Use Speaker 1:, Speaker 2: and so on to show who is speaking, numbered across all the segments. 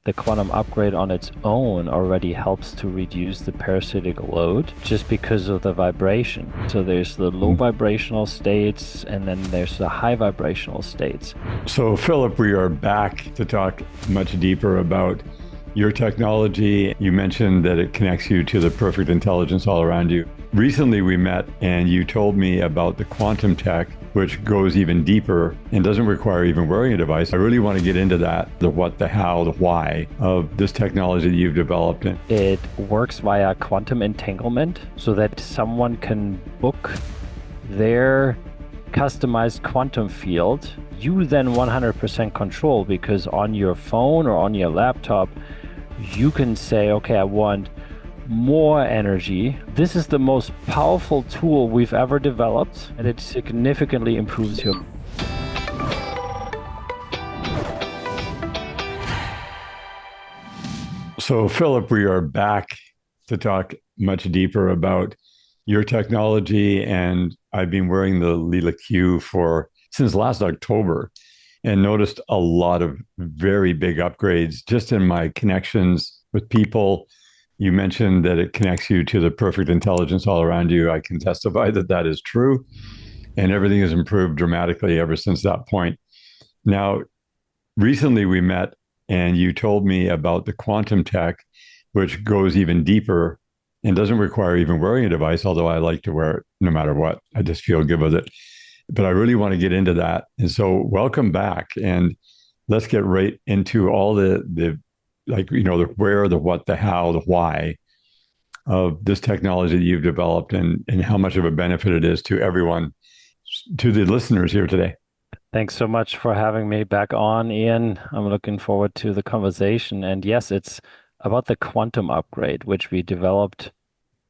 Speaker 1: the quantum upgrade on its own already helps to reduce the parasitic load just because of the vibration. So there's the low vibrational states, and then there's the high vibrational states.
Speaker 2: So, Philip, we are back to talk much deeper about your technology. You mentioned that it connects you to the perfect intelligence all around you. Recently, we met and you told me about the quantum tech, which goes even deeper and doesn't require even wearing a device. I really want to get into that, the what, the how, the why of this technology that you've developed.
Speaker 1: It works via quantum entanglement so that someone can book their customized quantum field. You then 100% control, because on your phone or on your laptop, you can say, okay, I want more energy. This is the most powerful tool we've ever developed, and it significantly improves your.
Speaker 2: So, Philip, we are back to talk much deeper about your technology, and I've been wearing the Lila Q since last October, and noticed a lot of very big upgrades just in my connections with people. You mentioned that it connects you to the perfect intelligence all around you. I can testify that that is true, and everything has improved dramatically ever since that point. Now, recently we met and you told me about the quantum tech, which goes even deeper and doesn't require even wearing a device, although I like to wear it no matter what. I just feel good with it. But I really want to get into that. And so welcome back. And let's get right into all the like, the where, the what, the how, the why of this technology that you've developed, and how much of a benefit it is to everyone, to the listeners here today.
Speaker 1: Thanks so much for having me back on, Ian. I'm looking forward to the conversation. And yes, it's about the quantum upgrade, which we developed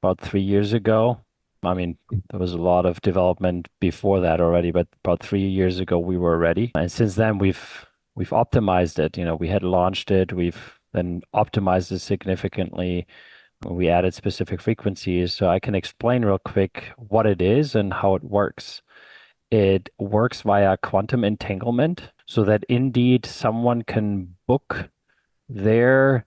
Speaker 1: about 3 years ago. I mean, there was a lot of development before that already, but about 3 years ago we were ready. And since then we've optimized it. We had launched it, we've then optimized it significantly. We added specific frequencies. So I can explain real quick what it is and how it works. It works via quantum entanglement so that indeed someone can book their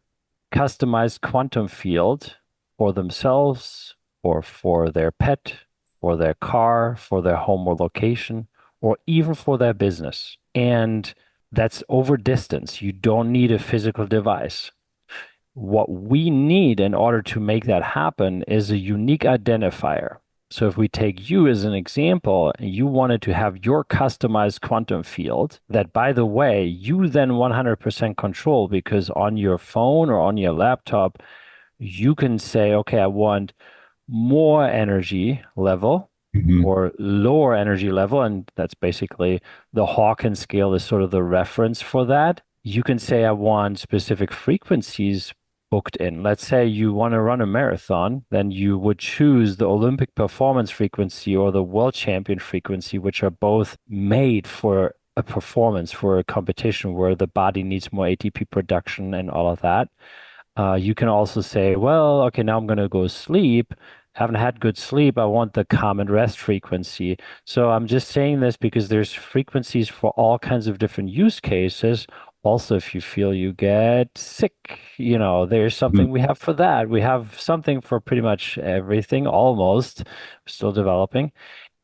Speaker 1: customized quantum field for themselves or for their pet, for their car, for their home or location, or even for their business. And that's over distance. You don't need a physical device. What we need in order to make that happen is a unique identifier. So if we take you as an example, you wanted to have your customized quantum field that, by the way, you then 100% control, because on your phone or on your laptop, you can say, okay, I want more energy level or lower energy level. And that's basically the Hawkins scale is sort of the reference for that. You can say, I want specific frequencies booked in. Let's say you want to run a marathon, then you would choose the Olympic performance frequency or the world champion frequency, which are both made for a performance, for a competition where the body needs more ATP production and all of that. You can also say, well, okay, now I'm going to go sleep. Haven't had good sleep. I want the calm and rest frequency. So I'm just saying this because there's frequencies for all kinds of different use cases. Also, if you feel you get sick, there's something we have for that. We have something for pretty much everything, almost. Still developing.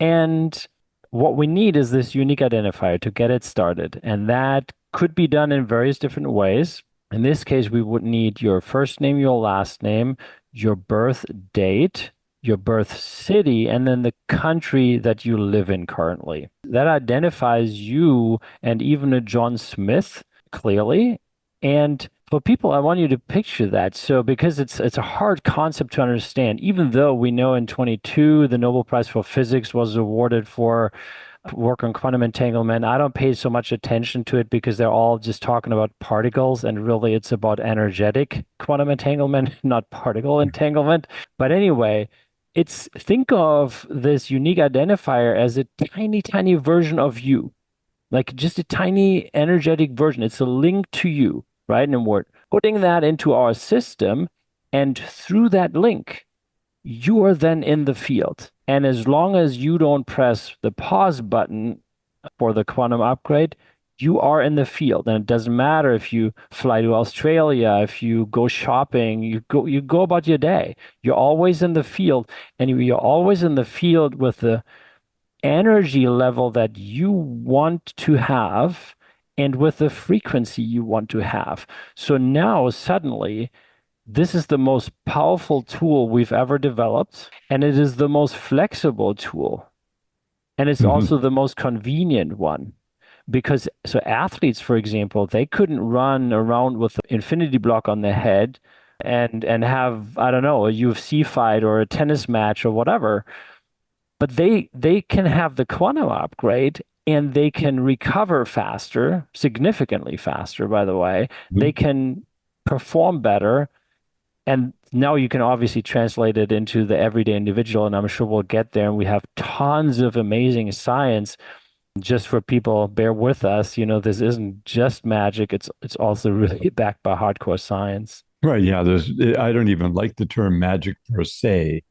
Speaker 1: And what we need is this unique identifier to get it started. And that could be done in various different ways. In this case, we would need your first name, your last name, your birth date, your birth city, and then the country that you live in currently. That identifies you and even a John Smith clearly. And for people, I want you to picture that. So because it's a hard concept to understand, even though we know in 22 the Nobel Prize for Physics was awarded for work on quantum entanglement. I don't pay so much attention to it because they're all just talking about particles, and really it's about energetic quantum entanglement, not particle entanglement. But anyway, think of this unique identifier as a tiny, tiny version of you, like just a tiny energetic version. It's a link to you, right? And we're putting that into our system, and through that link, you are then in the field. And as long as you don't press the pause button for the quantum upgrade, You are in the field, and it doesn't matter if you fly to Australia, if you go shopping, you go about your day. You're always in the field, and you're always in the field with the energy level that you want to have and with the frequency you want to have. So now suddenly, this is the most powerful tool we've ever developed, and it is the most flexible tool, and it's
Speaker 2: Hmm.
Speaker 1: also the most convenient one. Because so athletes, for example, they couldn't run around with an infinity block on their head and have, I don't know, a UFC fight or a tennis match or whatever. But they can have the quantum upgrade and they can recover faster, significantly faster, by the way. They can perform better. And now you can obviously translate it into the everyday individual, and I'm sure we'll get there. And we have tons of amazing science just for people, bear with us. This isn't just magic. It's also really backed by hardcore science.
Speaker 2: Right. Yeah. I don't even like the term magic per se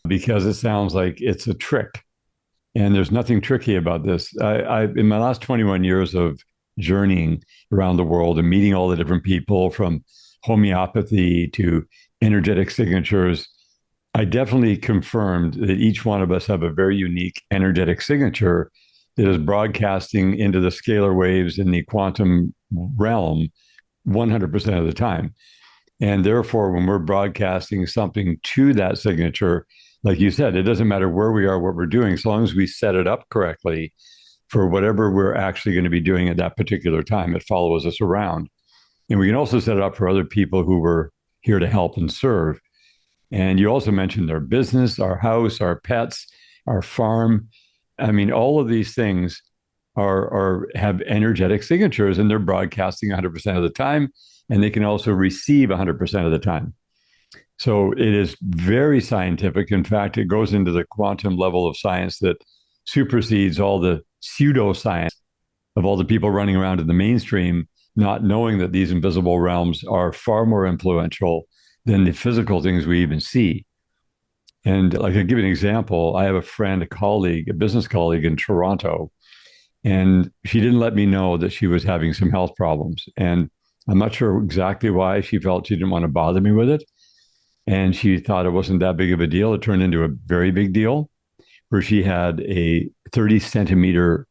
Speaker 2: because it sounds like it's a trick. And there's nothing tricky about this. In my last 21 years of journeying around the world and meeting all the different people from homeopathy to energetic signatures, I definitely confirmed that each one of us have a very unique energetic signature that is broadcasting into the scalar waves in the quantum realm 100% of the time. And therefore, when we're broadcasting something to that signature, like you said, it doesn't matter where we are, what we're doing, as long as we set it up correctly for whatever we're actually going to be doing at that particular time. It follows us around. And we can also set it up for other people who were here to help and serve. And you also mentioned our business, our house, our pets, our farm. I mean, all of these things are have energetic signatures and they're broadcasting 100% of the time. And they can also receive 100% of the time. So it is very scientific. In fact, it goes into the quantum level of science that supersedes all the pseudoscience of all the people running around in the mainstream, not knowing that these invisible realms are far more influential than the physical things we even see. And like I give you an example, I have a friend, a colleague, a business colleague in Toronto, and she didn't let me know that she was having some health problems. And I'm not sure exactly why she felt she didn't want to bother me with it. And she thought it wasn't that big of a deal. It turned into a very big deal where she had a 30 centimeter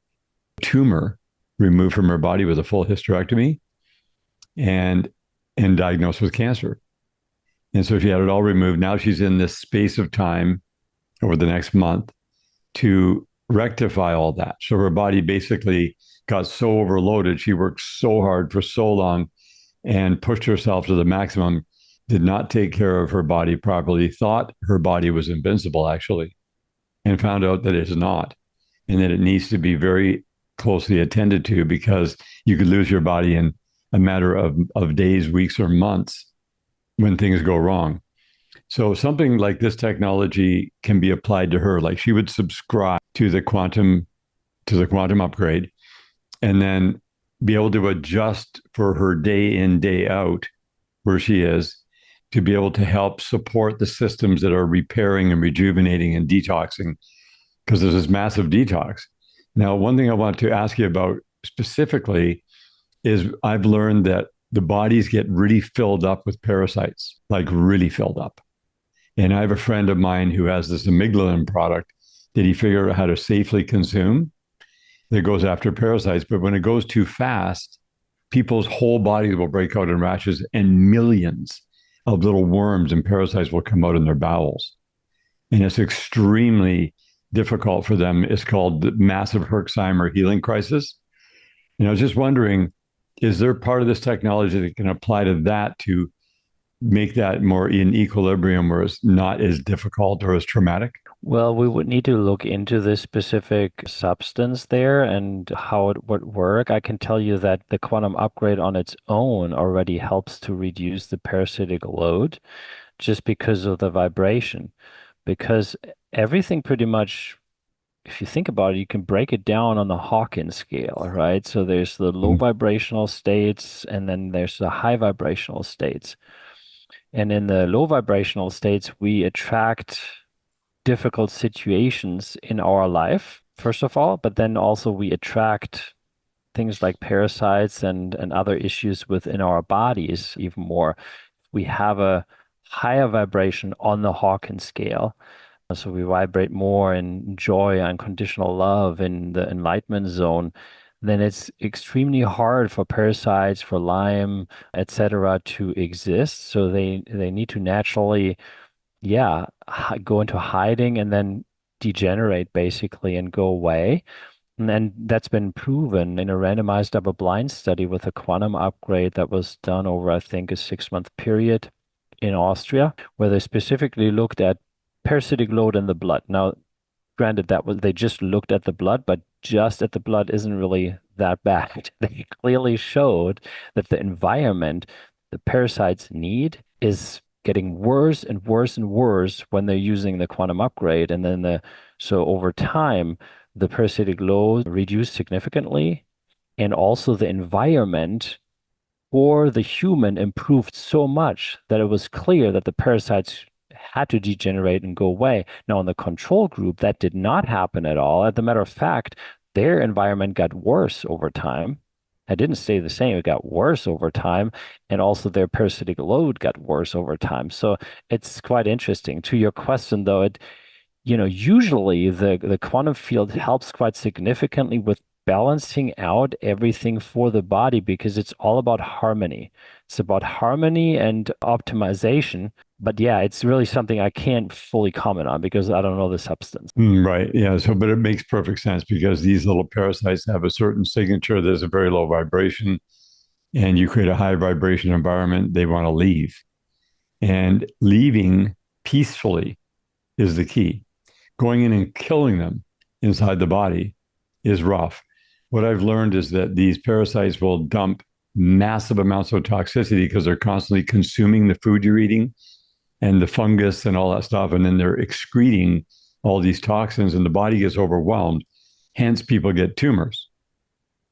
Speaker 2: tumor removed from her body with a full hysterectomy and and diagnosed with cancer. And so she had it all removed. Now she's in this space of time over the next month to rectify all that. So her body basically got so overloaded. She worked so hard for so long and pushed herself to the maximum, did not take care of her body properly, thought her body was invincible, actually, and found out that it's not, and that it needs to be very closely attended to because you could lose your body in a matter of days, weeks, or months when things go wrong. So something like this technology can be applied to her. Like she would subscribe to the quantum upgrade and then be able to adjust for her day in, day out where she is to be able to help support the systems that are repairing and rejuvenating and detoxing because there's this massive detox. Now, one thing I want to ask you about specifically is I've learned that the bodies get really filled up with parasites, like really filled up. And I have a friend of mine who has this amygdalin product that he figured out how to safely consume that goes after parasites. But when it goes too fast, people's whole bodies will break out in rashes and millions of little worms and parasites will come out in their bowels. And it's extremely difficult for them. It's called the massive Herxheimer healing crisis. And I was just wondering, is there part of this technology that can apply to that to make that more in equilibrium where it's not as difficult or as traumatic?
Speaker 1: Well, we would need to look into this specific substance there and how it would work. I can tell you that the quantum upgrade on its own already helps to reduce the parasitic load just because of the vibration. Because everything pretty much, if you think about it, you can break it down on the Hawkins scale, right? So there's the low
Speaker 2: Mm-hmm.
Speaker 1: vibrational states and then there's the high vibrational states. And in the low vibrational states, we attract difficult situations in our life, first of all, but then also we attract things like parasites and other issues within our bodies even more. We have a higher vibration on the Hawkins scale. So we vibrate more in joy, unconditional love, in the enlightenment zone. Then it's extremely hard for parasites, for Lyme, etc., to exist. So they need to naturally, yeah, go into hiding and then degenerate basically and go away. And then that's been proven in a randomized double-blind study with a quantum upgrade that was done over, I think, a 6-month period in Austria, where they specifically looked at parasitic load in the blood. Now, granted, that was they just looked at the blood, but just at the blood isn't really that bad. They clearly showed that the environment the parasites need is getting worse and worse and worse when they're using the quantum upgrade. And then so over time, the parasitic load reduced significantly, and also the environment or the human improved so much that it was clear that the parasites had to degenerate and go away. Now, in the control group, that did not happen at all. As a matter of fact, their environment got worse over time. It didn't stay the same, it got worse over time. And also their parasitic load got worse over time. So it's quite interesting. To your question, though, usually the quantum field helps quite significantly with balancing out everything for the body because it's all about harmony. It's about harmony and optimization. But yeah, it's really something I can't fully comment on because I don't know the substance.
Speaker 2: Right. Yeah. So, but it makes perfect sense because these little parasites have a certain signature. There's a very low vibration, and you create a high vibration environment. They want to leave, and leaving peacefully is the key. Going in and killing them inside the body is rough. What I've learned is that these parasites will dump massive amounts of toxicity because they're constantly consuming the food you're eating and the fungus and all that stuff. And then they're excreting all these toxins and the body gets overwhelmed. Hence, people get tumors.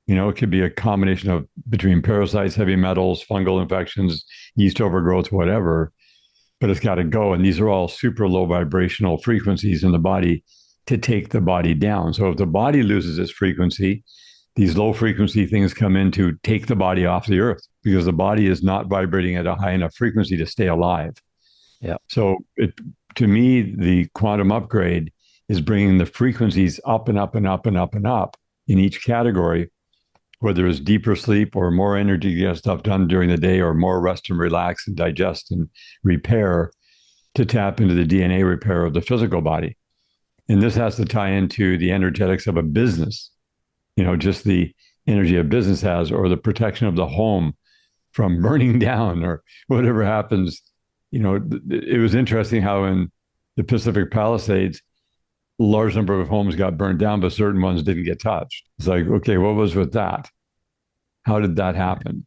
Speaker 2: It could be a combination of between parasites, heavy metals, fungal infections, yeast overgrowth, whatever, but it's got to go. And these are all super low vibrational frequencies in the body to take the body down. So if the body loses its frequency, these low frequency things come in to take the body off the earth because the body is not vibrating at a high enough frequency to stay alive.
Speaker 1: Yeah.
Speaker 2: So to me, the quantum upgrade is bringing the frequencies up and up and up and up and up in each category, whether it's deeper sleep or more energy to get stuff done during the day or more rest and relax and digest and repair to tap into the DNA repair of the physical body. And this has to tie into the energetics of a business, just the energy a business has or the protection of the home from burning down or whatever happens. It was interesting how in the Pacific Palisades, a large number of homes got burned down, but certain ones didn't get touched. It's like, okay, what was with that? How did that happen?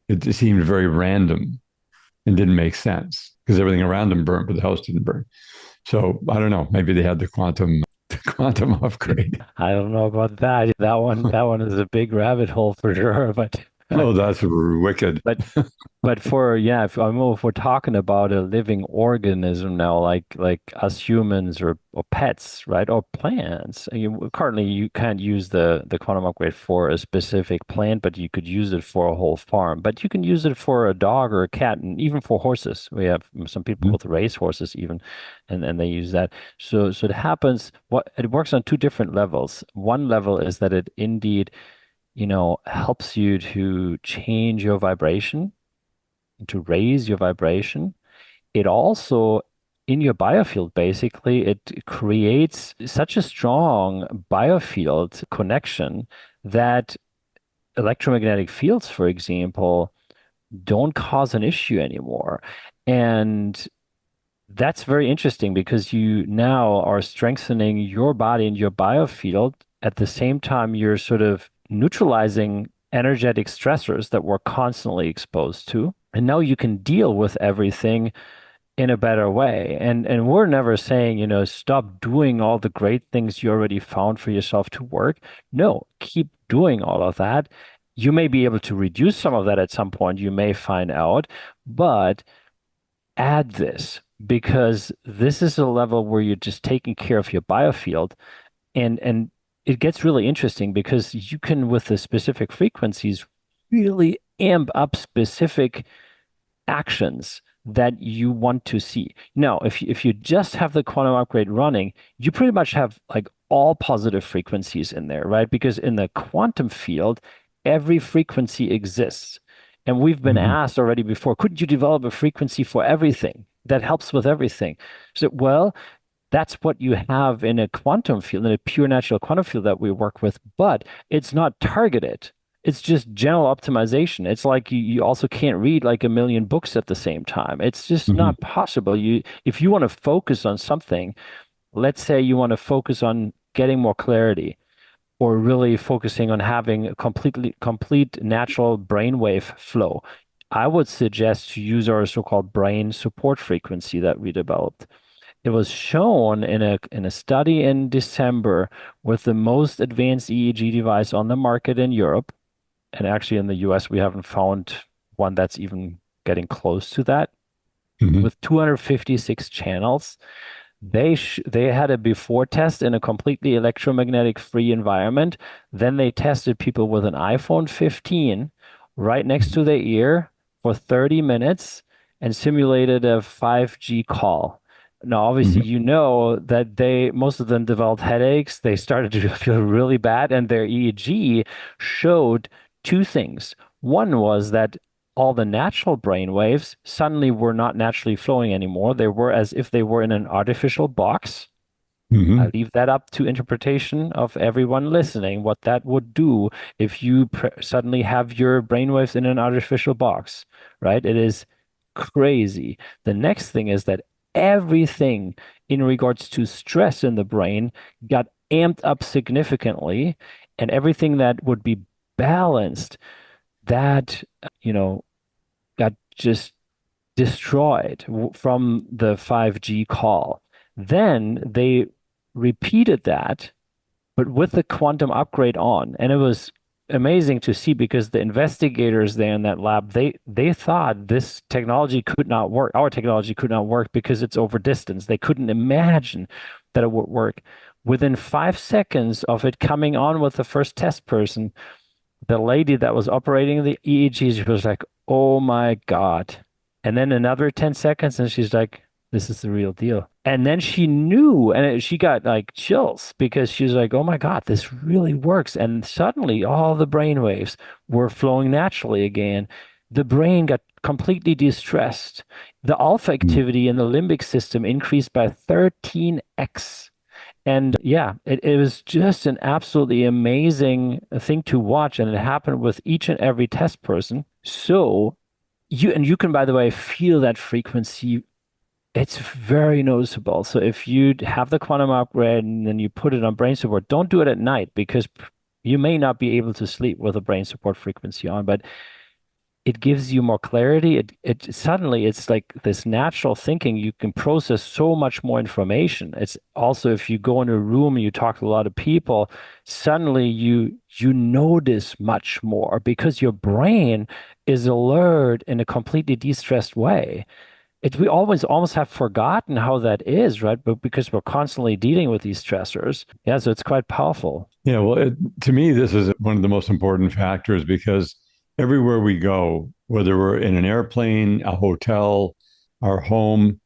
Speaker 2: It seemed very random and didn't make sense because everything around them burned, but the house didn't burn. So I don't know. Maybe they had the quantum upgrade.
Speaker 1: I don't know about that. That one is a big rabbit hole for sure. But
Speaker 2: Oh, that's wicked.
Speaker 1: But if we're talking about a living organism now, like us humans or pets, right, or plants, currently you can't use the quantum upgrade for a specific plant, but you could use it for a whole farm. But you can use it for a dog or a cat, and even for horses. We have some people with race horses even, and they use that. So it happens. It works on two different levels. One level is that it indeed helps you to change your vibration, to raise your vibration. It also, in your biofield, basically, it creates such a strong biofield connection that electromagnetic fields, for example, don't cause an issue anymore. And that's very interesting because you now are strengthening your body and your biofield. At the same time, you're sort of neutralizing energetic stressors that we're constantly exposed to. And now you can deal with everything in a better way. And we're never saying, stop doing all the great things you already found for yourself to work. No, keep doing all of that. You may be able to reduce some of that at some point, you may find out, but add this because this is a level where you're just taking care of your biofield and it gets really interesting because you can, with the specific frequencies, really amp up specific actions that you want to see. Now, if you just have the quantum upgrade running, you pretty much have like all positive frequencies in there, right? Because in the quantum field, every frequency exists. And we've been
Speaker 2: Hmm.
Speaker 1: asked already before, couldn't you develop a frequency for everything that helps with everything? So, well, that's what you have in a quantum field, in a pure natural quantum field that we work with, but it's not targeted. It's just general optimization. It's like you also can't read like a million books at the same time. It's just
Speaker 2: Hmm.
Speaker 1: not possible. If you want to focus on something, let's say you want to focus on getting more clarity or really focusing on having a complete natural brainwave flow, I would suggest to use our so-called brain support frequency that we developed. It was shown in a study in December with the most advanced EEG device on the market in Europe. And actually in the US, we haven't found one that's even getting close to that
Speaker 2: Hmm.
Speaker 1: with 256 channels. They had a before test in a completely electromagnetic free environment. Then they tested people with an iPhone 15 right next to their ear for 30 minutes and simulated a 5G call. Now, obviously,
Speaker 2: Hmm.
Speaker 1: you know that most of them developed headaches. They started to feel really bad, and their EEG showed two things. One was that all the natural brain waves suddenly were not naturally flowing anymore. They were as if they were in an artificial box. I
Speaker 2: Hmm.
Speaker 1: leave that up to interpretation of everyone listening, what that would do if you suddenly have your brainwaves in an artificial box, right? It is crazy. The next thing is that everything in regards to stress in the brain got amped up significantly, and everything that would be balanced, that, you know, got just destroyed from the 5G call. Then they repeated that, but with the quantum upgrade on. And it was amazing to see because the investigators there in that lab, they thought this technology could not work. Our technology could not work because it's over distance. They couldn't imagine that it would work. Within 5 seconds of it coming on with the first test person, the lady that was operating the EEGs was like, "Oh my God." And then another 10 seconds, and she's like, "This is the real deal." And then she knew, and she got like chills because she's like, "Oh my God, this really works." And suddenly all the brain waves were flowing naturally again. The brain got completely de-stressed. The alpha activity in the limbic system increased by 13x. And yeah, it was just an absolutely amazing thing to watch, and it happened with each and every test person. So you can, by the way, feel that frequency. It's very noticeable. So if you have the quantum upgrade and then you put it on brain support, don't do it at night because you may not be able to sleep with a brain support frequency on. But it gives you more clarity. It suddenly it's like this natural thinking. You can process so much more information. It's also if you go in a room and you talk to a lot of people, suddenly you notice much more because your brain is alert in a completely de-stressed way. We always almost have forgotten how that is, right? But because we're constantly dealing with these stressors. Yeah, so it's quite powerful.
Speaker 2: Yeah, well, to me, this is one of the most important factors because everywhere we go, whether we're in an airplane, a hotel, our home,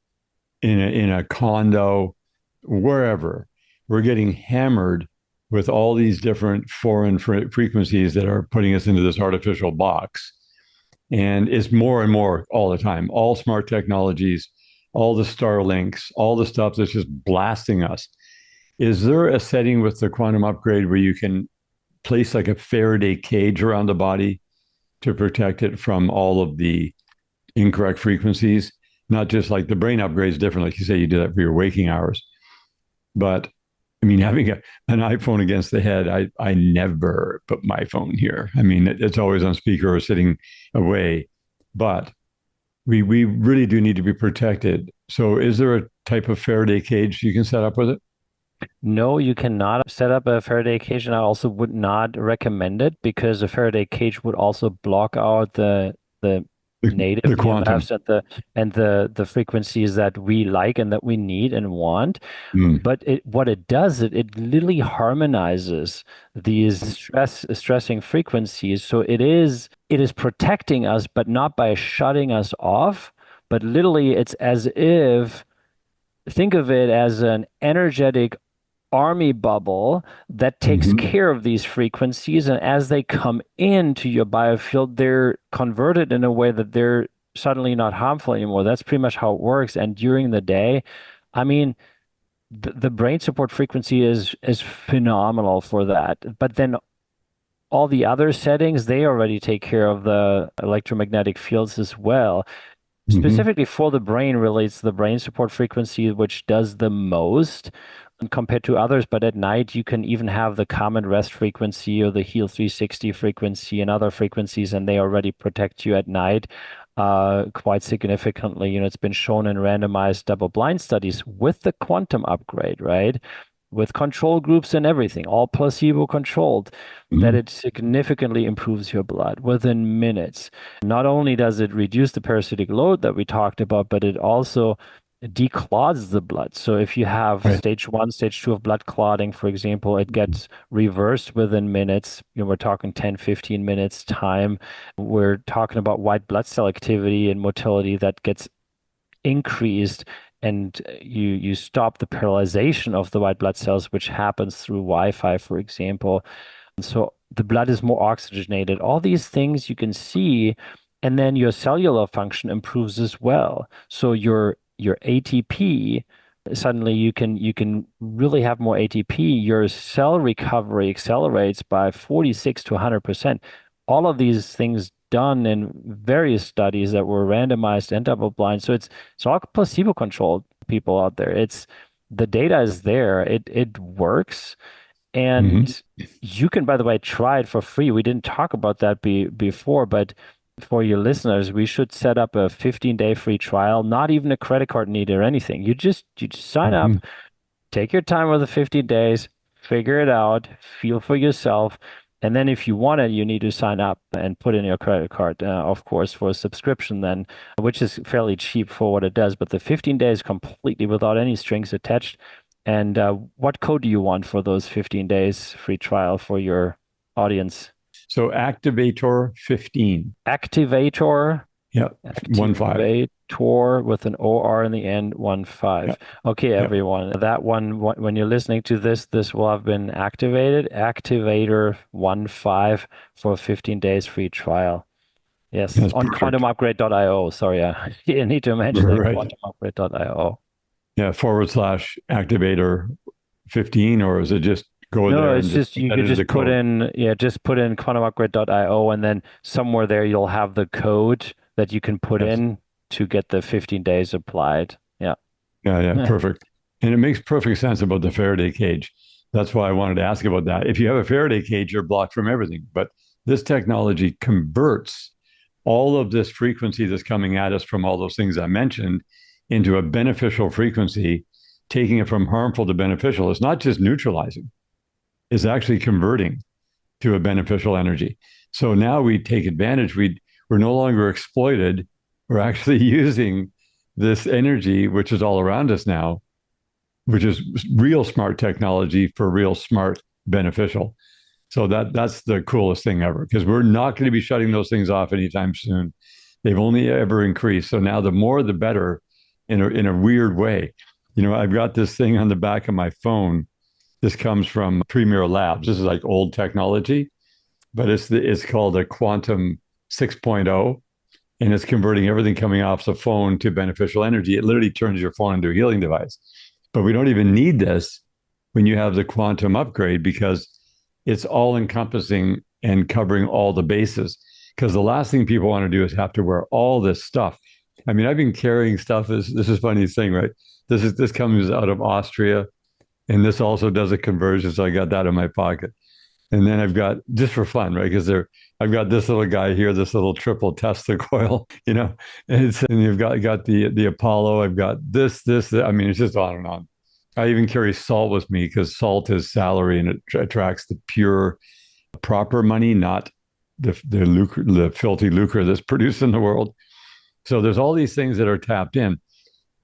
Speaker 2: in a condo, wherever, we're getting hammered with all these different foreign frequencies that are putting us into this artificial box. And it's more and more all the time. All smart technologies, all the Starlinks, all the stuff that's just blasting us. Is there a setting with the quantum upgrade where you can place like a Faraday cage around the body to protect it from all of the incorrect frequencies? Not just like the brain upgrades different, like you say, you do that for your waking hours. But I mean, having an iPhone against the head, I never put my phone here. I mean, it's always on speaker or sitting away. But we really do need to be protected. So, is there a type of Faraday cage you can set up with it?
Speaker 1: No, you cannot set up a Faraday cage, and I also would not recommend it because a Faraday cage would also block out the native
Speaker 2: the quantum.
Speaker 1: EMFs and the frequencies that we like and that we need and want.
Speaker 2: Mm.
Speaker 1: But what it does, it literally harmonizes these stressing frequencies. So it is protecting us, but not by shutting us off, but literally it's as if think of it as an energetic army bubble that takes
Speaker 2: Hmm.
Speaker 1: care of these frequencies. And as they come into your biofield, they're converted in a way that they're suddenly not harmful anymore. That's pretty much how it works. And during the day, I mean, the brain support frequency is phenomenal for that. But then all the other settings, they already take care of the electromagnetic fields as well.
Speaker 2: Hmm.
Speaker 1: Specifically for the brain relates to the brain support frequency, which does the most compared to others. But at night, you can even have the calm and rest frequency or the heal 360 frequency and other frequencies, and they already protect you at night quite significantly. It's been shown in randomized double-blind studies with the quantum upgrade, right? With control groups and everything, all placebo controlled, that
Speaker 2: Hmm.
Speaker 1: it significantly improves your blood within minutes. Not only does it reduce the parasitic load that we talked about, but it also declots the blood. So if you have
Speaker 2: Right.
Speaker 1: stage one, stage two of blood clotting, for example, it gets reversed within minutes. We're talking 10, 15 minutes time. We're talking about white blood cell activity and motility that gets increased, and you stop the paralyzation of the white blood cells, which happens through Wi-Fi, for example. So the blood is more oxygenated. All these things you can see, and then your cellular function improves as well. So your ATP, suddenly you can really have more ATP. Your cell recovery accelerates by 46 to 100%. All of these things done in various studies that were randomized and double blind. So it's all placebo controlled people out there. It's the data is there. It works.
Speaker 2: Hmm.
Speaker 1: And you can, by the way, try it for free. We didn't talk about that before, but for your listeners, we should set up a 15-day free trial, not even a credit card needed or anything. You just sign
Speaker 2: Hmm.
Speaker 1: up, take your time with the 15 days, figure it out, feel for yourself. And then if you want it, you need to sign up and put in your credit card, of course, for a subscription then, which is fairly cheap for what it does. But the 15 days completely without any strings attached. And what code do you want for those 15 days free trial for your audience?
Speaker 2: So Activator 15.
Speaker 1: Activator.
Speaker 2: Yep. 1 5.
Speaker 1: Activator with an OR in the end, 1 5.
Speaker 2: Yep.
Speaker 1: Okay,
Speaker 2: Yep.
Speaker 1: everyone. That one, when you're listening to this will have been activated. Activator 1 5 for 15 days free trial. Yes,
Speaker 2: That's
Speaker 1: on
Speaker 2: perfect.
Speaker 1: quantumupgrade.io. Sorry, you need to mention that
Speaker 2: Right.
Speaker 1: quantumupgrade.io.
Speaker 2: Yeah. / activator 15, or is it just go
Speaker 1: No,
Speaker 2: there
Speaker 1: it's
Speaker 2: and just
Speaker 1: just you could
Speaker 2: enter the
Speaker 1: just put
Speaker 2: code?
Speaker 1: in, yeah, just put in quantumupgrade.io and then somewhere there you'll have the code that you can put
Speaker 2: Yes.
Speaker 1: in to get the 15 days applied. Yeah.
Speaker 2: Yeah. Yeah. Perfect. And it makes perfect sense about the Faraday cage. That's why I wanted to ask about that. If you have a Faraday cage, you're blocked from everything. But this technology converts all of this frequency that's coming at us from all those things I mentioned into a beneficial frequency, taking it from harmful to beneficial. It's not just neutralizing, it's actually converting to a beneficial energy. So now we take advantage. We're no longer exploited. We're actually using this energy, which is all around us now, which is real smart technology for real smart beneficial. So that's the coolest thing ever because we're not going to be shutting those things off anytime soon. They've only ever increased. So now the more the better in a weird way. I've got this thing on the back of my phone. This comes from Premier Labs. This is like old technology, but it's called a Quantum 6.0, and it's converting everything coming off the phone to beneficial energy. It literally turns your phone into a healing device. But we don't even need this when you have the quantum upgrade because it's all encompassing and covering all the bases. Because the last thing people want to do is have to wear all this stuff. I mean, I've been carrying stuff. This is funny thing, right? This comes out of Austria, and this also does a conversion. So I got that in my pocket. And then I've got just for fun, right? Because I've got this little guy here, this little triple Tesla coil, and you've got the Apollo. I've got this. I mean, it's just on and on. I even carry salt with me because salt is salary and it attracts the pure, proper money, not the filthy lucre that's produced in the world. So there's all these things that are tapped in.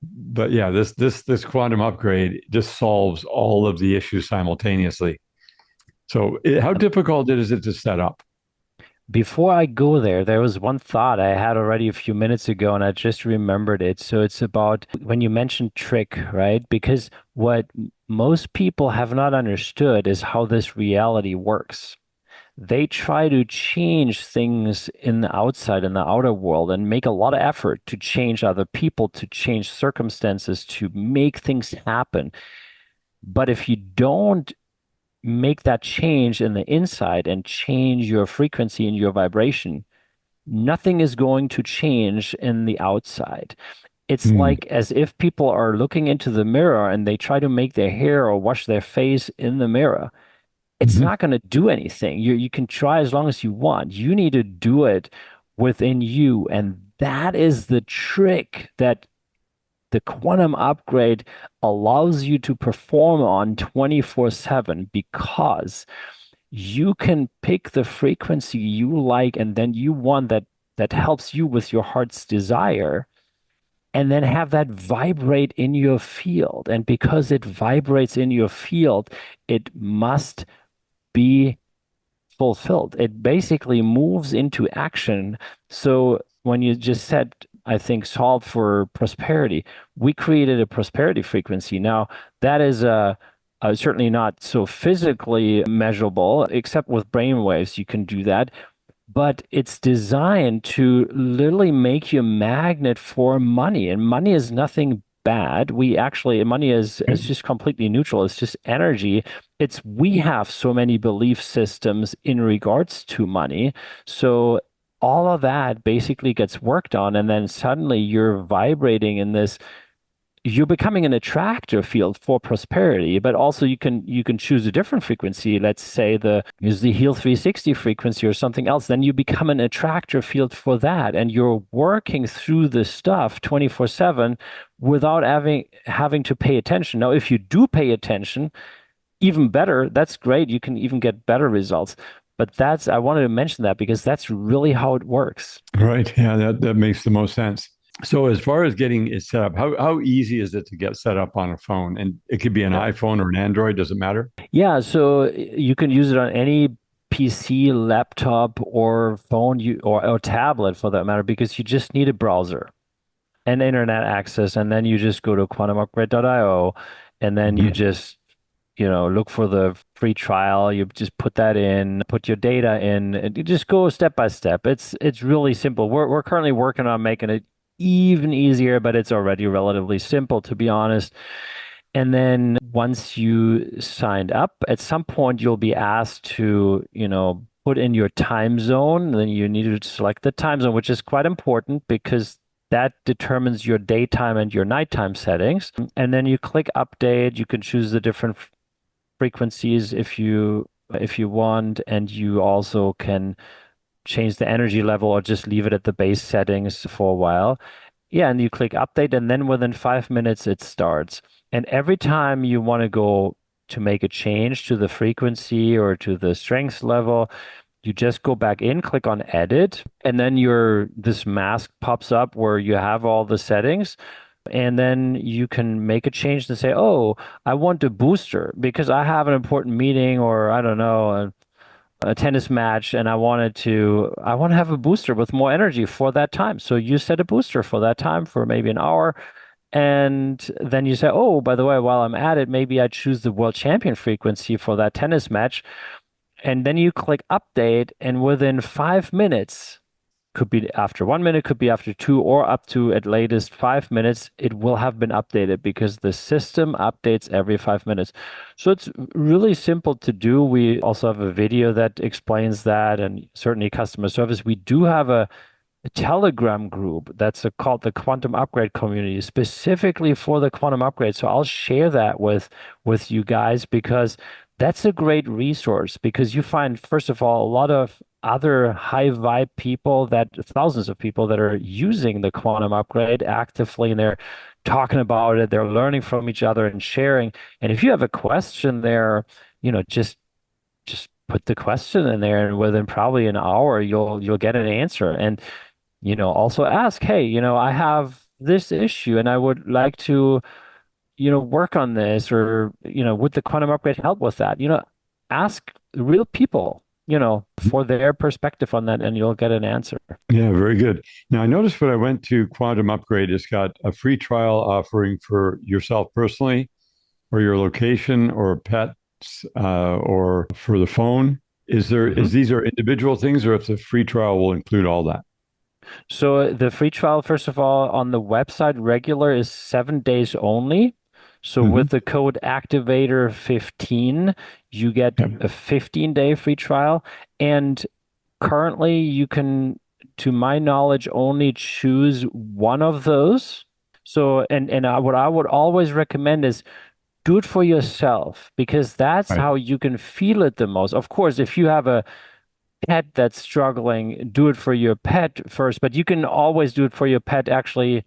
Speaker 2: But yeah, this quantum upgrade just solves all of the issues simultaneously. So how difficult is it to set up?
Speaker 1: Before I go there, there was one thought I had already a few minutes ago, and I just remembered it. So it's about when you mentioned trick, right? Because what most people have not understood is how this reality works. They try to change things in the outside, in the outer world, and make a lot of effort to change other people, to change circumstances, to make things happen. But if you don't make that change in the inside and change your frequency and your vibration, nothing is going to change in the outside. It's
Speaker 2: Mm.
Speaker 1: like as if people are looking into the mirror and they try to make their hair or wash their face in the mirror. It's
Speaker 2: Hmm.
Speaker 1: not going to do anything. You can try as long as you want. You need to do it within you. And that is the trick that the quantum upgrade allows you to perform on 24/7 because you can pick the frequency you like and then you want that helps you with your heart's desire and then have that vibrate in your field. And because it vibrates in your field, it must be fulfilled. It basically moves into action. So when you just said, I think, solve for prosperity, we created a prosperity frequency. Now, that is certainly not so physically measurable, except with brain waves, you can do that. But it's designed to literally make you a magnet for money. And money is nothing bad. We actually, money is just completely neutral. It's just energy. It's we have so many belief systems in regards to money. So all of that basically gets worked on, and then suddenly you're vibrating in this you're becoming an attractor field for prosperity, but also you can choose a different frequency. Let's say the use the Heal 360 frequency or something else. Then you become an attractor field for that, and you're working through the stuff 24/7 without having to pay attention. Now, if you do pay attention, even better. That's great. You can even get better results. But that's I wanted to mention that because that's really how it works.
Speaker 2: Right. Yeah, that makes the most sense. So as far as getting it set up, how easy is it to get set up on a phone? And it could be an iPhone or an Android, does it matter?
Speaker 1: Yeah, so you can use it on any PC, laptop, or phone, or tablet for that matter, because you just need a browser and internet access, and then you just go to quantumupgrade.io, and then you
Speaker 2: Mhm.
Speaker 1: just look for the free trial. You just put that in, put your data in, and you just go step by step. It's really simple. We're currently working on making it even easier, but it's already relatively simple, to be honest. And then once you signed up, at some point you'll be asked to, put in your time zone. Then you need to select the time zone, which is quite important because that determines your daytime and your nighttime settings. And then you click update. You can choose the different frequencies if you want, and you also can change the energy level or just leave it at the base settings for a while. Yeah, and you click update, and then within 5 minutes it starts. And every time you want to go to make a change to the frequency or to the strength level, you just go back in, click on edit, and then this mask pops up where you have all the settings. And then you can make a change and say, oh, I want a booster because I have an important meeting or I don't know, a tennis match and I want to have a booster with more energy for that time. So you set a booster for that time for maybe an hour. And then you say, oh, by the way, while I'm at it, maybe I choose the world champion frequency for that tennis match. And then you click update, and within 5 minutes, could be after 1 minute, could be after two, or up to at latest 5 minutes, it will have been updated because the system updates every 5 minutes. So it's really simple to do. We also have a video that explains that, and certainly customer service. We do have a Telegram group that's called the Quantum Upgrade Community, specifically for the quantum upgrade. So I'll share that with you guys because that's a great resource because you find, first of all, a lot of other high vibe people that thousands of people that are using the quantum upgrade actively and they're talking about it, they're learning from each other and sharing. And if you have a question there, just put the question in there and within probably an hour you'll get an answer. And Also ask, hey, I have this issue and I would like to, work on this, or, would the quantum upgrade help with that? Ask real people, for their perspective on that, and you'll get an answer.
Speaker 2: Yeah, very good. Now, I noticed when I went to Quantum Upgrade, it's got a free trial offering for yourself personally, or your location, or pets, or for the phone.
Speaker 1: Mhm.
Speaker 2: Is these are individual things, or if the free trial will include all that?
Speaker 1: So the free trial, first of all, on the website, regular is 7 days only. So
Speaker 2: Hmm.
Speaker 1: with the code activator 15, you get
Speaker 2: Yep.
Speaker 1: a 15-day free trial. And currently, you can, to my knowledge, only choose one of those. So, what I would always recommend is do it for yourself, because that's
Speaker 2: Right.
Speaker 1: how you can feel it the most. Of course, if you have a pet that's struggling, do it for your pet first, but you can always do it for your pet actually.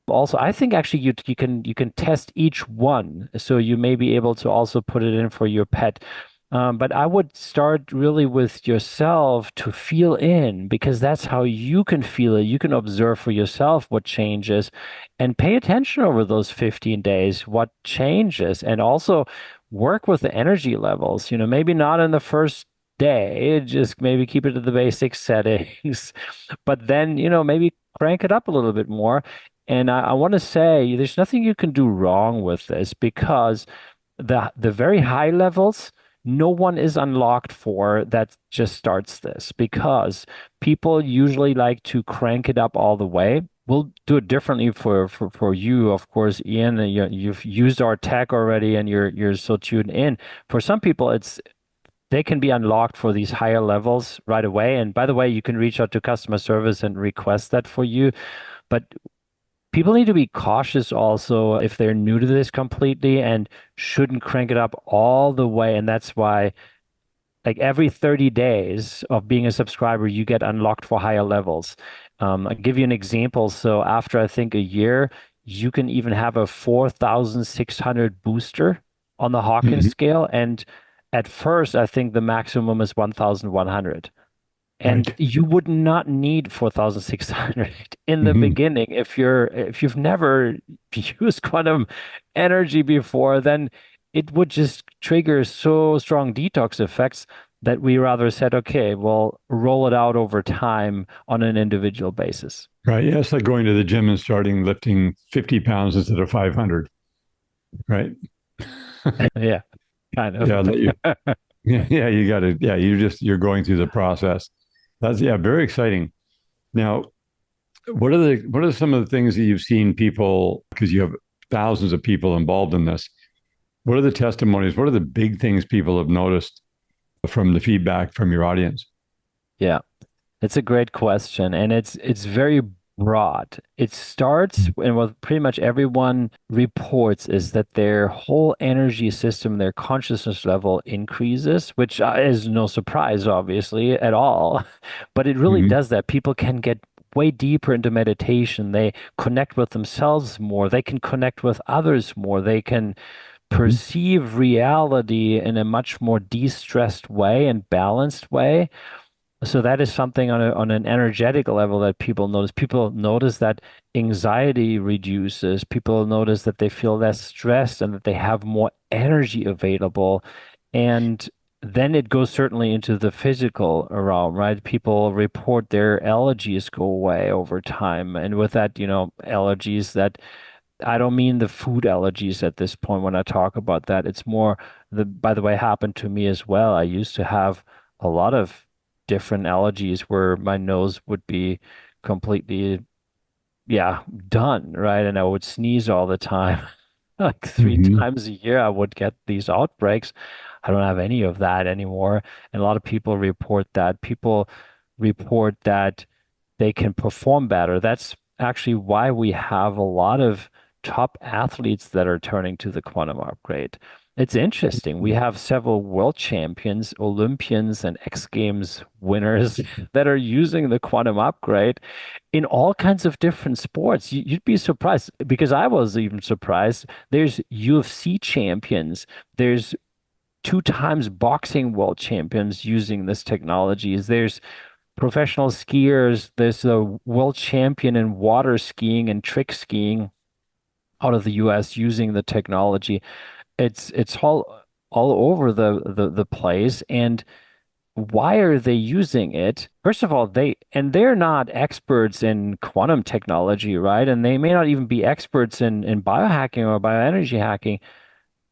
Speaker 1: Also, I think actually you can test each one, so you may be able to also put it in for your pet. But I would start really with yourself to feel in, because that's how you can feel it. You can observe for yourself what changes, and pay attention over those 15 days, what changes, and also work with the energy levels. Maybe not in the first day, just maybe keep it to the basic settings, but then, maybe crank it up a little bit more. And I want to say there's nothing you can do wrong with this, because the very high levels, no one is unlocked for that just starts this, because people usually like to crank it up all the way. We'll do it differently for you, of course, Ian. You've used our tech already, and you're so tuned in. For some people, they can be unlocked for these higher levels right away. And by the way, you can reach out to customer service and request that for you. But people need to be cautious also if they're new to this completely, and shouldn't crank it up all the way. And that's why, like, every 30 days of being a subscriber, you get unlocked for higher levels. I'll give you an example. So after, I think, a year, you can even have a 4,600 booster on the Hawkins
Speaker 2: Hmm.
Speaker 1: scale. And at first, I think the maximum is 1,100. And
Speaker 2: Right.
Speaker 1: you would not need 4,600 in the
Speaker 2: Hmm.
Speaker 1: beginning. If you've never used quantum energy before, then it would just trigger so strong detox effects that we rather said, okay, well, roll it out over time on an individual basis.
Speaker 2: Right. Yeah, it's like going to the gym and starting lifting 50 pounds instead of 500. Right.
Speaker 1: Yeah, kind of.
Speaker 2: Yeah. Yeah. You got to. Yeah. You're going through the process. That's, yeah, very exciting. Now, what are some of the things that you've seen people, because you have thousands of people involved in this? What are the testimonies? What are the big things people have noticed from the feedback from your audience?
Speaker 1: Yeah. It's a great question, and it's very broad. It starts, and what pretty much everyone reports is that their whole energy system, their consciousness level increases, which is no surprise, obviously, at all. But it really
Speaker 2: Mm-hmm.
Speaker 1: does that. People can get way deeper into meditation. They connect with themselves more. They can connect with others more. They can
Speaker 2: Mm-hmm.
Speaker 1: perceive reality in a much more de-stressed way and balanced way. So that is something on an energetic level that people notice. People notice that anxiety reduces. People notice that they feel less stressed and that they have more energy available. And then it goes certainly into the physical realm, right? People report their allergies go away over time. And with that, allergies that, I don't mean the food allergies at this point when I talk about that. It's more by the way, happened to me as well. I used to have a lot of different allergies where my nose would be completely, yeah, done, right? And I would sneeze all the time. Like three
Speaker 2: Mm-hmm.
Speaker 1: times a year, I would get these outbreaks. I don't have any of that anymore. And a lot of people report that. People report that they can perform better. That's actually why we have a lot of top athletes that are turning to the quantum upgrade. It's interesting. We have several world champions, Olympians, and X Games winners that are using the quantum upgrade in all kinds of different sports. You'd be surprised, because I was even surprised. There's UFC champions. There's two times boxing world champions using this technology. There's professional skiers. There's a world champion in water skiing and trick skiing out of the US using the technology. It's all over the place. And why are they using it? First of all, they're not experts in quantum technology, right? And they may not even be experts in biohacking or bioenergy hacking.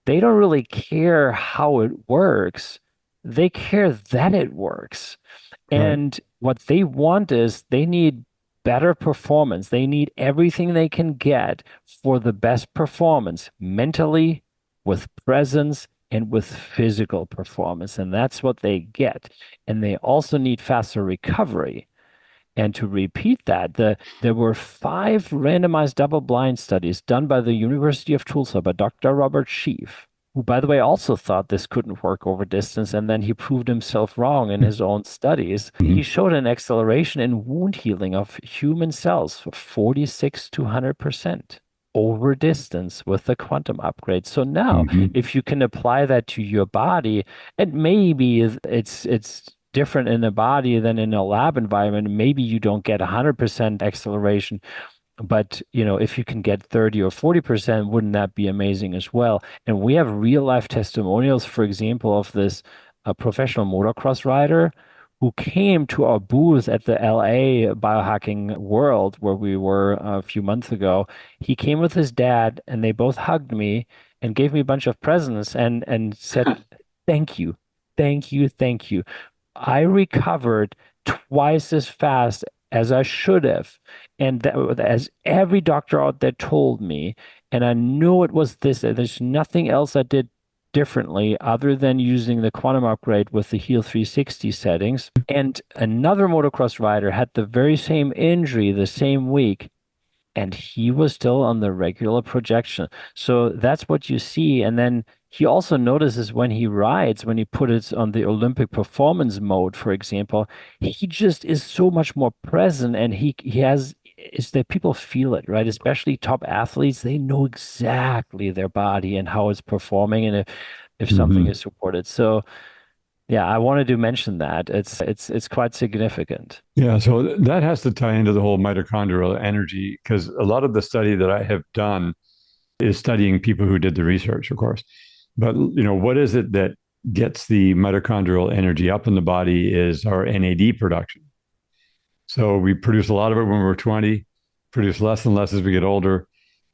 Speaker 1: They don't really care how it works. They care that it works.
Speaker 2: Right.
Speaker 1: And what they want is they need better performance. They need everything they can get for the best performance mentally, with presence, and with physical performance. And that's what they get. And they also need faster recovery. And to repeat that, there were five randomized double-blind studies done by the University of Tulsa by Dr. Robert Schief, who, by the way, also thought this couldn't work over distance, and then he proved himself wrong in his own studies. He
Speaker 2: Mhm.
Speaker 1: showed an acceleration in wound healing of human cells for 46 to 100% over distance with the quantum upgrade. So now,
Speaker 2: Mhm.
Speaker 1: if you can apply that to your body, and maybe it's different in the body than in a lab environment. Maybe you don't get 100% acceleration, but if you can get 30 or 40%, wouldn't that be amazing as well? And we have real life testimonials, for example, of this professional motocross rider who came to our booth at the LA Biohacking World where we were a few months ago. He came with his dad and they both hugged me and gave me a bunch of presents and said, "Thank you. Thank you. Thank you. I recovered twice as fast as I should have." And that, as every doctor out there told me, and I knew it was this, there's nothing else I did differently other than using the quantum upgrade with the Heal 360 settings. And another motocross rider had the very same injury the same week and he was still on the regular projection. So that's what you see. And then he also notices when he rides, when he put it on the Olympic performance mode, for example, he just is so much more present and he has is that people feel it, right? Especially top athletes, they know exactly their body and how it's performing and if something
Speaker 2: Mhm.
Speaker 1: is supported. So yeah, I wanted to mention that. It's quite significant.
Speaker 2: Yeah, so that has to tie into the whole mitochondrial energy because a lot of the study that I have done is studying people who did the research, of course. But what is it that gets the mitochondrial energy up in the body is our NAD production. So we produce a lot of it when we're 20, produce less and less as we get older.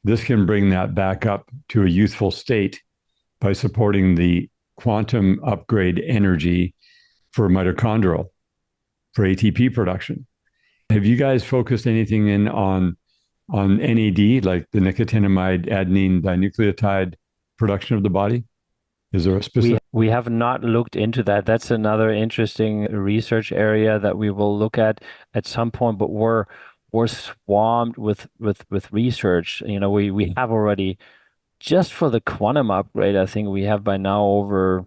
Speaker 2: This can bring that back up to a youthful state by supporting the quantum upgrade energy for mitochondrial, for ATP production. Have you guys focused anything in on NAD, like the nicotinamide adenine dinucleotide production of the body? Is there a specific?
Speaker 1: We have not looked into that. That's another interesting research area that we will look at some point, but we're swamped with research. We have already just for the quantum upgrade, I think we have by now over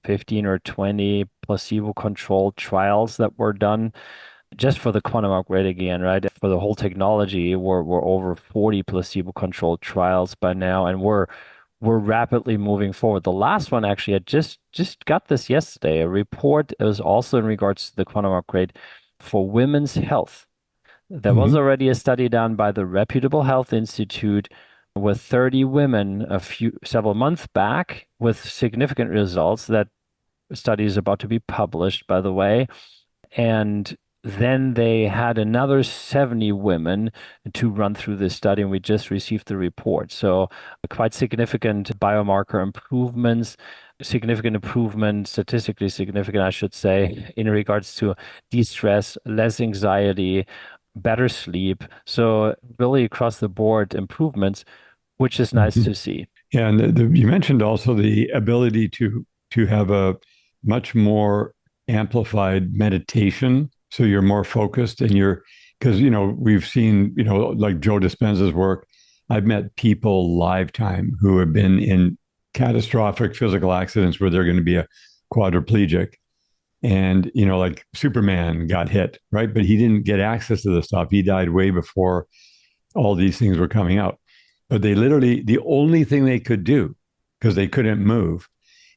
Speaker 1: 15 or 20 placebo-controlled trials that were done just for the quantum upgrade again, right? For the whole technology, we're over 40 placebo-controlled trials by now, and we're rapidly moving forward. The last one actually, I just got this yesterday. A report it was also in regards to the quantum upgrade for women's health. There was
Speaker 2: Mhm.
Speaker 1: already a study done by the reputable health institute with 30 women several months back with significant results. That study is about to be published, by the way. And then they had another 70 women to run through this study, and we just received the report. So, quite significant biomarker improvements, significant improvement, statistically significant, I should say, in regards to de-stress, less anxiety, better sleep. So, really across the board improvements, which is nice
Speaker 2: Mhm.
Speaker 1: to see.
Speaker 2: Yeah, and you mentioned also the ability to have a much more amplified meditation, so you're more focused and you're because we've seen like Joe Dispenza's work. I've met people lifetime who have been in catastrophic physical accidents where they're going to be a quadriplegic, and like Superman got hit, right? But he didn't get access to the stuff. He died way before all these things were coming out. But they literally, the only thing they could do, because they couldn't move,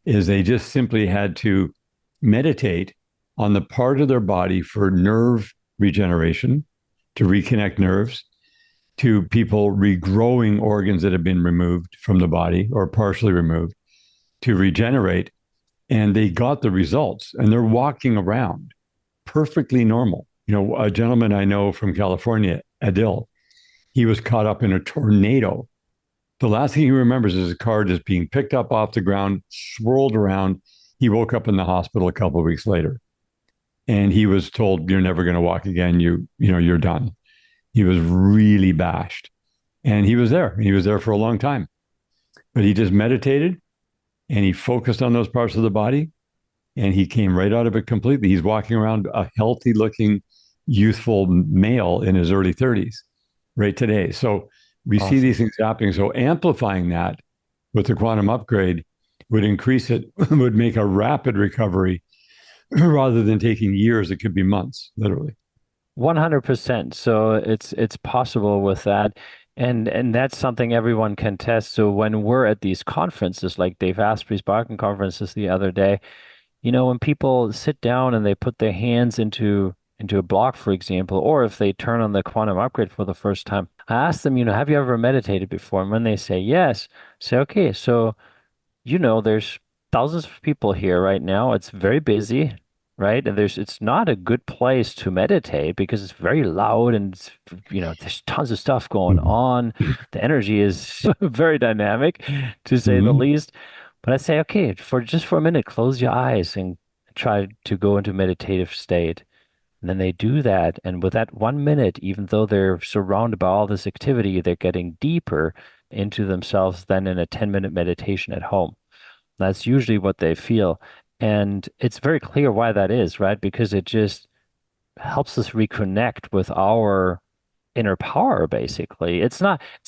Speaker 2: is they just simply had to meditate on the part of their body for nerve regeneration, to reconnect nerves, to people regrowing organs that have been removed from the body or partially removed, to regenerate. And they got the results, and they're walking around perfectly normal. A gentleman I know from California, Adil, he was caught up in a tornado. The last thing he remembers is his car just being picked up off the ground, swirled around. He woke up in the hospital a couple of weeks later, and he was told, "You're never going to walk again. You're done." He was really bashed, and he was there. He was there for a long time, but he just meditated and he focused on those parts of the body, and he came right out of it completely. He's walking around a healthy looking, youthful male in his early 30s right today. So we see
Speaker 1: Awesome.
Speaker 2: these things happening. So amplifying that with the quantum upgrade would increase it, would make a rapid recovery rather than taking years. It could be months, literally.
Speaker 1: 100%. So it's possible with that. And that's something everyone can test. So when we're at these conferences, like Dave Asprey's Barking conferences the other day, when people sit down and they put their hands into a block, for example, or if they turn on the quantum upgrade for the first time, I ask them, have you ever meditated before? And when they say yes, say, okay, so there's thousands of people here right now. It's very busy, right? And it's not a good place to meditate because it's very loud and there's tons of stuff going
Speaker 2: Mm-hmm.
Speaker 1: on. The energy is very dynamic, to say the
Speaker 2: Mm-hmm.
Speaker 1: least. But I say, okay, for a minute, close your eyes and try to go into meditative state. And then they do that. And with that 1 minute, even though they're surrounded by all this activity, they're getting deeper into themselves than in a 10-minute meditation at home. That's usually what they feel. And it's very clear why that is, right? Because it just helps us reconnect with our inner power, basically. It's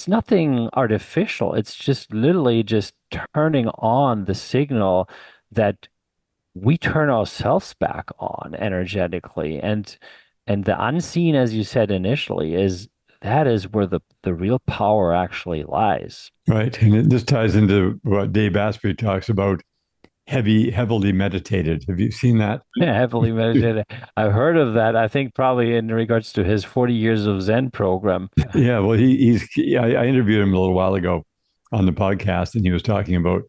Speaker 1: nothing artificial. It's just literally just turning on the signal that we turn ourselves back on energetically. And the unseen, as you said initially, that is where the real power actually lies.
Speaker 2: Right. This ties into what Dave Asprey talks about heavily meditated. Have you seen that?
Speaker 1: Yeah, heavily meditated. I've heard of that. I think probably in regards to his 40 years of Zen program.
Speaker 2: Yeah. Well, I interviewed him a little while ago on the podcast, and he was talking about,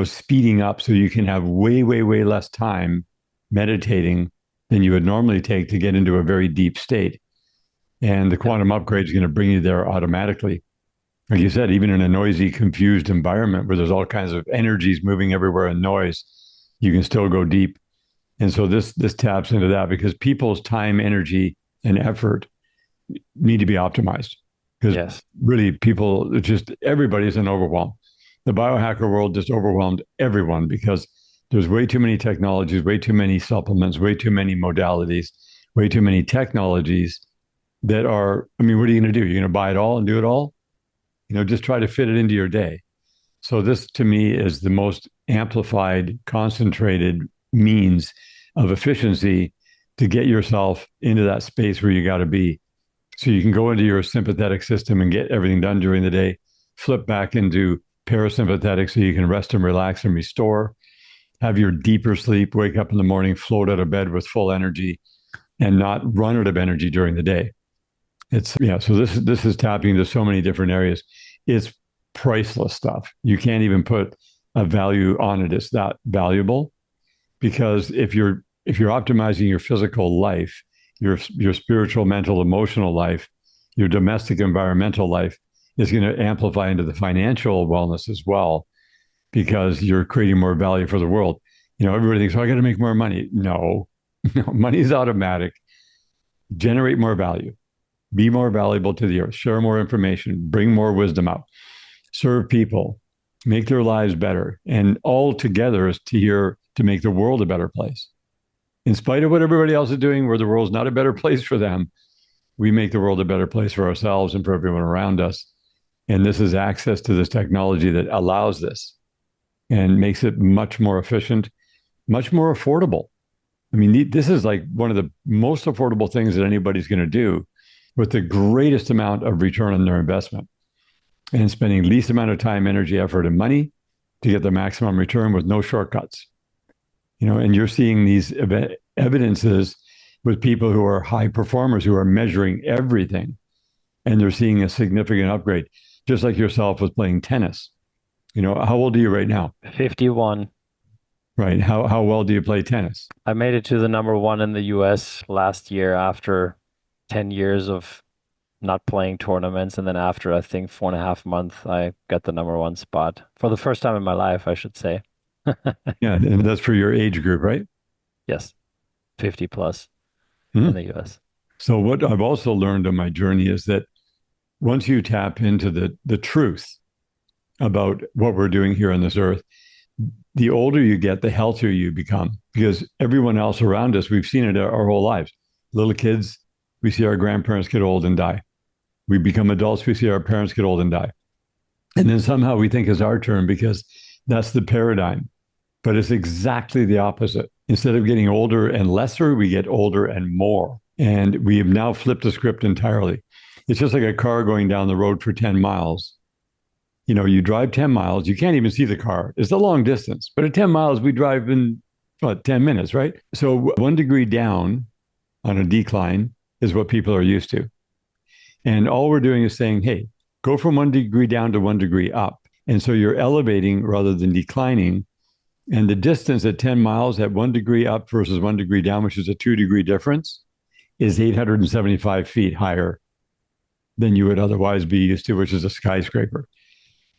Speaker 2: speeding up so you can have way, way, way less time meditating than you would normally take to get into a very deep state. And the
Speaker 1: Yeah.
Speaker 2: quantum upgrade is going to bring you there automatically. Like you said, even in a noisy, confused environment where there's all kinds of energies moving everywhere and noise, you can still go deep. And so this taps into that because people's time, energy, and effort need to be optimized because
Speaker 1: Yes.
Speaker 2: really people just everybody's in overwhelm. The biohacker world just overwhelmed everyone because there's way too many technologies, way too many supplements, way too many modalities, way too many technologies that are, I mean, what are you going to do? You're going to buy it all and do it all? Just try to fit it into your day. So this to me is the most amplified, concentrated means of efficiency to get yourself into that space where you got to be. So you can go into your sympathetic system and get everything done during the day, flip back into parasympathetic so you can rest and relax and restore, have your deeper sleep, wake up in the morning, float out of bed with full energy and not run out of energy during the day. It's yeah. So this is tapping into so many different areas. It's priceless stuff. You can't even put a value on it. It's that valuable because if you're optimizing your physical life, your spiritual, mental, emotional life, your domestic, environmental life is going to amplify into the financial wellness as well because you're creating more value for the world. Everybody thinks, "Oh, I got to make more money." No, no, money is automatic. Generate more value, be more valuable to the earth, share more information, bring more wisdom out, serve people, make their lives better. And all together is to make the world a better place. In spite of what everybody else is doing, where the world's not a better place for them, we make the world a better place for ourselves and for everyone around us. And this is access to this technology that allows this and makes it much more efficient, much more affordable. I mean, this is like one of the most affordable things that anybody's going to do with the greatest amount of return on their investment and spending least amount of time, energy, effort, and money to get the maximum return with no shortcuts. And you're seeing these evidence is with people who are high performers who are measuring everything and they're seeing a significant upgrade, just like yourself with playing tennis. How old are you right now?
Speaker 1: 51.
Speaker 2: Right. How well do you play tennis?
Speaker 1: I made it to the number one in the US last year after 10 years of not playing tournaments. And then after, I think, 4.5 months, I got the number one spot for the first time in my life, I should say.
Speaker 2: Yeah, and that's for your age group, right?
Speaker 1: Yes, 50 plus
Speaker 2: Hmm.
Speaker 1: in the US.
Speaker 2: So what I've also learned on my journey is that once you tap into the truth about what we're doing here on this earth, the older you get, the healthier you become because everyone else around us, we've seen it our whole lives. Little kids, we see our grandparents get old and die. We become adults, we see our parents get old and die. And then somehow we think it's our turn because that's the paradigm. But it's exactly the opposite. Instead of getting older and lesser, we get older and more. And we have now flipped the script entirely. It's just like a car going down the road for 10 miles. You drive 10 miles, you can't even see the car. It's a long distance, but at 10 miles, we drive in 10 minutes, right? So 1 degree down on a decline is what people are used to. And all we're doing is saying, hey, go from 1 degree down to 1 degree up. And so you're elevating rather than declining. And the distance at 10 miles at 1 degree up versus 1 degree down, which is a 2 degree difference, is 875 feet higher than you would otherwise be used to, which is a skyscraper.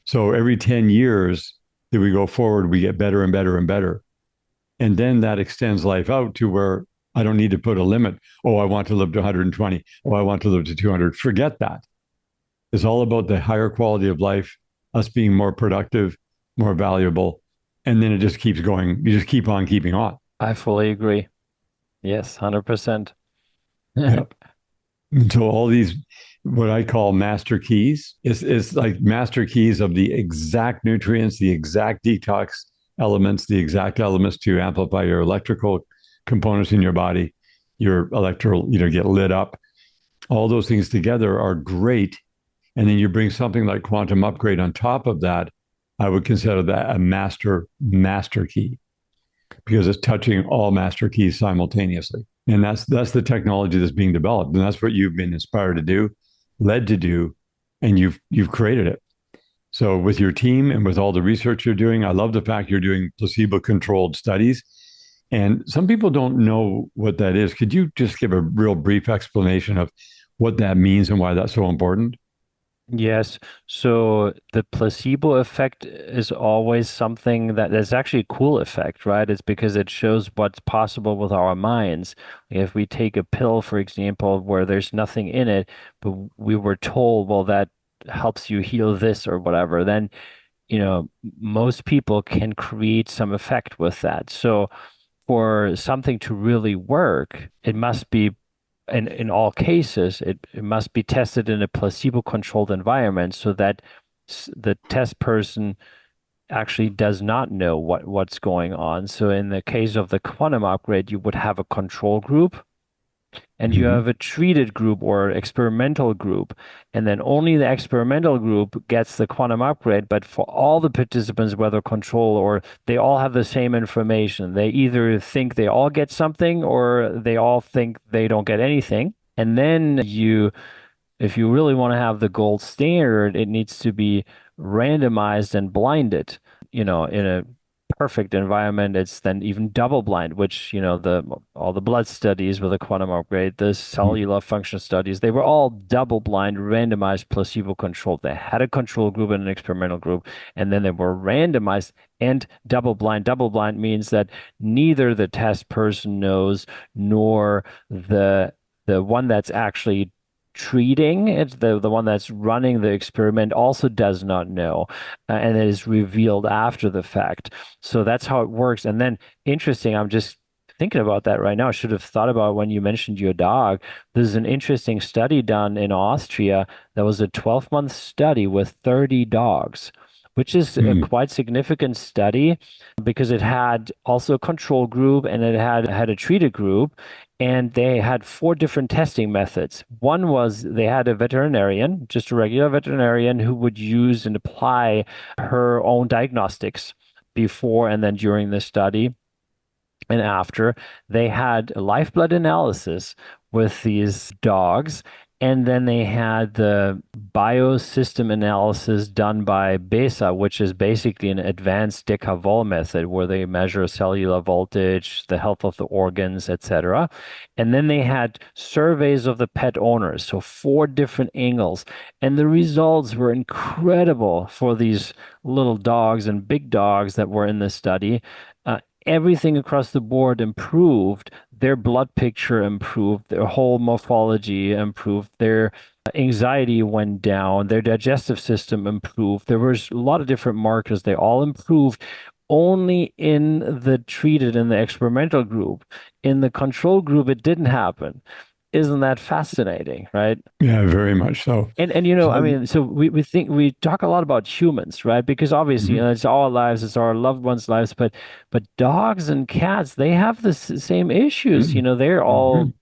Speaker 2: So every 10 years that we go forward, we get better and better and better. And then that extends life out to where I don't need to put a limit. Oh, I want to live to 120. Oh, I want to live to 200. Forget that. It's all about the higher quality of life, us being more productive, more valuable. And then it just keeps going. You just keep on keeping on.
Speaker 1: I fully agree. Yes, 100%.
Speaker 2: Yeah. And so all these, what I call master keys, is like master keys of the exact nutrients, the exact detox elements, the exact elements to amplify your electrical components in your body, your electro, get lit up. All those things together are great. And then you bring something like quantum upgrade on top of that. I would consider that a master key because it's touching all master keys simultaneously. And that's the technology that's being developed. And that's what you've been inspired to do, led to do, and you've created it. So with your team and with all the research you're doing, I love the fact you're doing placebo-controlled studies. And some people don't know what that is. Could you just give a real brief explanation of what that means and why that's so important?
Speaker 1: Yes. So the placebo effect is always something that's actually a cool effect, right? It's because it shows what's possible with our minds. If we take a pill, for example, where there's nothing in it, but we were told, well, that helps you heal this or whatever, then, most people can create some effect with that. So for something to really work, it must be in all cases, it must be tested in a placebo-controlled environment so that the test person actually does not know what's going on. So in the case of the quantum upgrade, you would have a control group and you
Speaker 2: Mm-hmm.
Speaker 1: have a treated group or experimental group, and then only the experimental group gets the quantum upgrade. But for all the participants, whether control or they all have the same information. They either think they all get something or they all think they don't get anything. And then if you really want to have the gold standard, it needs to be randomized and blinded. In a perfect environment, it's then even double blind, which, the all the blood studies with the quantum upgrade, the cellular function studies, they were all double blind, randomized, placebo controlled. They had a control group and an experimental group, and then they were randomized and double blind. Double blind means that neither the test person knows nor the one that's actually treating it, the one that's running the experiment also does not know, and it is revealed after the fact. So that's how it works. And then interesting, I'm just thinking about that right now. I should have thought about it when you mentioned your dog. There's an interesting study done in Austria that was a 12-month study with 30 dogs, which is a
Speaker 2: Mm-hmm.
Speaker 1: quite significant study because it had also a control group and it had a treated group, and they had four different testing methods. One was they had a veterinarian, just a regular veterinarian, who would use and apply her own diagnostics before and then during the study. and after, they had a lifeblood analysis with these dogs. And then they had the biosystem analysis done by BESA, which is basically an advanced Decavol method where they measure cellular voltage, the health of the organs, etc. And then they had surveys of the pet owners, so four different angles. And the results were incredible for these little dogs and big dogs that were in the study. Everything across the board improved. Their blood picture improved, their whole morphology improved, their anxiety went down, their digestive system improved. There was a lot of different markers. They all improved only in the treated in the experimental group. In the control group, it didn't happen. Isn't that fascinating, right?
Speaker 2: Yeah, very much so.
Speaker 1: And I
Speaker 2: So,
Speaker 1: mean, so we think we talk a lot about humans, right? Because obviously,
Speaker 2: mhm,
Speaker 1: it's our lives, it's our loved ones' lives, but dogs and cats, they have the same issues.
Speaker 2: mhm,
Speaker 1: They're all
Speaker 2: mhm.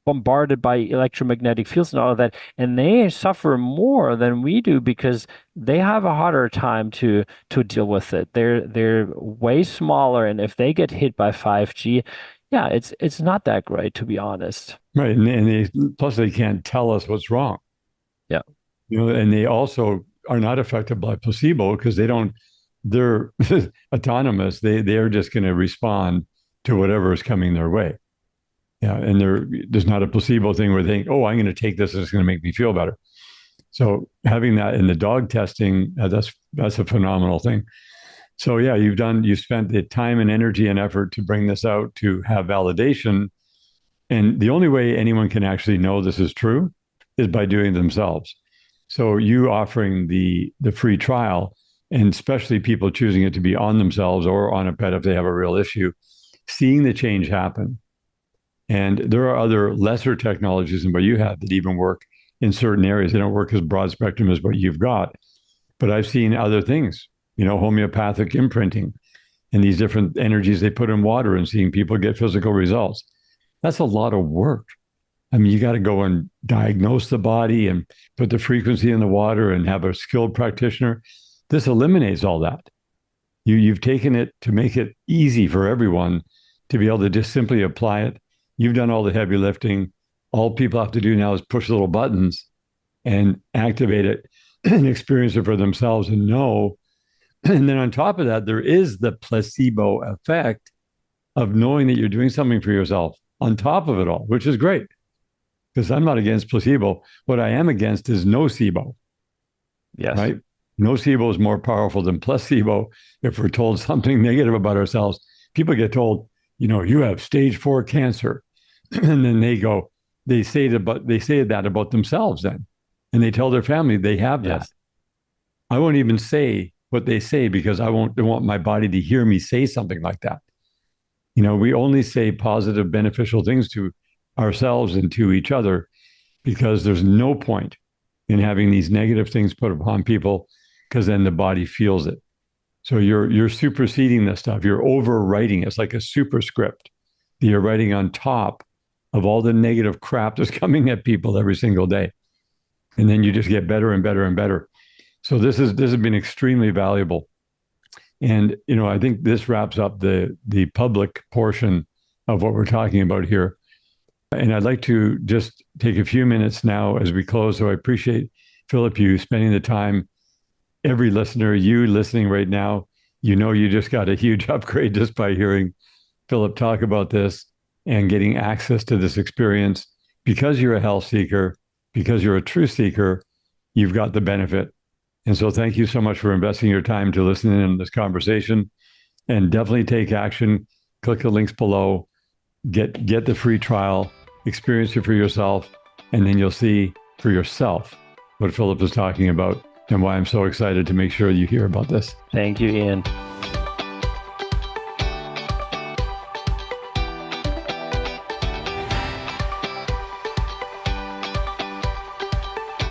Speaker 1: bombarded by electromagnetic fields and all of that, and they suffer more than we do because they have a harder time to deal with it. They're way smaller, and if they get hit by 5G, yeah, it's not that great, to be honest.
Speaker 2: Right. And plus they can't tell us what's wrong.
Speaker 1: Yeah.
Speaker 2: And they also are not affected by placebo because they're autonomous. They're just going to respond to whatever is coming their way. Yeah. And there's not a placebo thing where they think, oh, I'm going to take this and it's going to make me feel better. So having that in the dog testing, that's a phenomenal thing. So yeah, you've spent the time and energy and effort to bring this out to have validation. And the only way anyone can actually know this is true is by doing it themselves. So you offering the free trial, and especially people choosing it to be on themselves or on a pet if they have a real issue, seeing the change happen. And there are other lesser technologies than what you have that even work in certain areas. They don't work as broad spectrum as what you've got. But I've seen other things, homeopathic imprinting and these different energies they put in water and seeing people get physical results. That's a lot of work. I mean, you got to go and diagnose the body and put the frequency in the water and have a skilled practitioner. This eliminates all that. You've taken it to make it easy for everyone to be able to just simply apply it. You've done all the heavy lifting. All people have to do now is push little buttons and activate it and experience it for themselves and know. And then on top of that, there is the placebo effect of knowing that you're doing something for yourself on top of it all, which is great because I'm not against placebo. What I am against is nocebo,
Speaker 1: Yes.
Speaker 2: right? Nocebo is more powerful than placebo. If we're told something negative about ourselves, people get told, you have stage 4 cancer. And then they say that about themselves then. And they tell their family they have that.
Speaker 1: Yes.
Speaker 2: I won't even say what they say because don't want my body to hear me say something like that. We only say positive, beneficial things to ourselves and to each other because there's no point in having these negative things put upon people because then the body feels it. So you're superseding this stuff. You're overwriting. It's like a superscript that you're writing on top of all the negative crap that's coming at people every single day. And then you just get better and better and better. So this has been extremely valuable. And I think this wraps up the public portion of what we're talking about here. And I'd like to just take a few minutes now as we close. So I appreciate, Philip, you spending the time. Every listener, you listening right now, you just got a huge upgrade just by hearing Philip talk about this and getting access to this experience. Because you're a health seeker, because you're a truth seeker, you've got the benefit. And so thank you so much for investing your time to listen in this conversation, and definitely take action. Click the links below, get the free trial, experience it for yourself, and then you'll see for yourself what Philip is talking about and why I'm so excited to make sure you hear about this.
Speaker 1: Thank you, Ian.